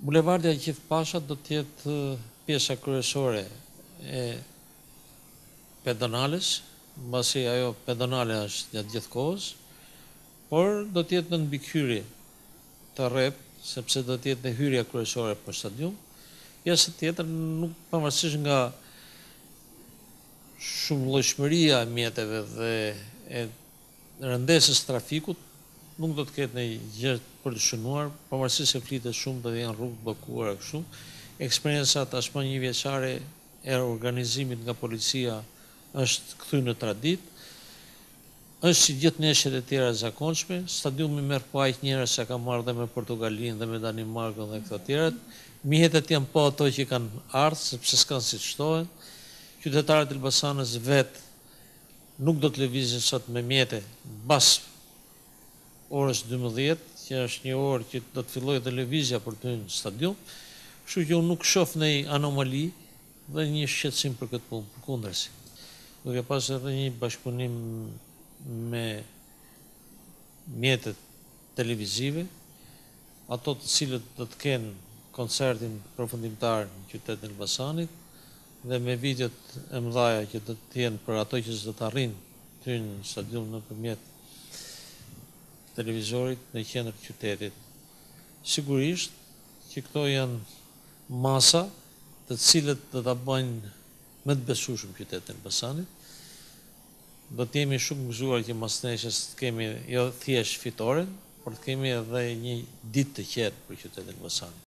Bulevardi Aqif Pasha do të jetë pjesa kryesore e pedonales, mbasi ajo pedonale është gjatë gjithë kohës, por do të jetë në mbikëhyrje të rrep, sepse do të jetë në hyrja kryesore për stadium. Pjesa tjetër, nuk pavarësisht nga shumëllojshmëria e mjeteve dhe e rëndesës trafikut, nuk do të ketë në gjë për të shënuar, pavarësisht se flitet shumë dhe janë rrugë bllokuara kështu. Eksperienca tashmë një vjeçare e organizimit nga policia është kthyer në traditë. Është si gjithë neshjet e tjera zakonshme, stadiumi merr po aq njerëz sa ka marrë dhe me Portugalinë dhe me Danimarkën dhe këto tjerat. Mjetet janë po ato që kanë ardhur, sepse s'kan si të shtohen. Qytetarët e Elbasanës vetë nuk do të lëvizin sot me mjete mbas orës 12, që është një orë që do të fillojë dhe lëvizja për të hyrë në stadium. Kështu që unë nuk shoh ndonjë anomali dhe një shqetësim për këtë punë, përkundërsi. Duke pasur edhe një bashkëpunim me mjetet televizive, ato të cilët do të kenë koncertin përfundimtar në qytetin e Elbasanit dhe me videot e mëdha që do të jenë për ato që s'do të arrijnë të hyjnë në stadium nëpërmjet televizorit në qendër të qytetit. Sigurisht që këto janë masa të cilët do ta bëjnë më të besueshëm qytetin e Elbasanit. Do të jemi shumë gëzuar që mas nesër të kemi jo thjesht fitoren, por të kemi edhe një ditë të qetë për qytetin e Elbasanit.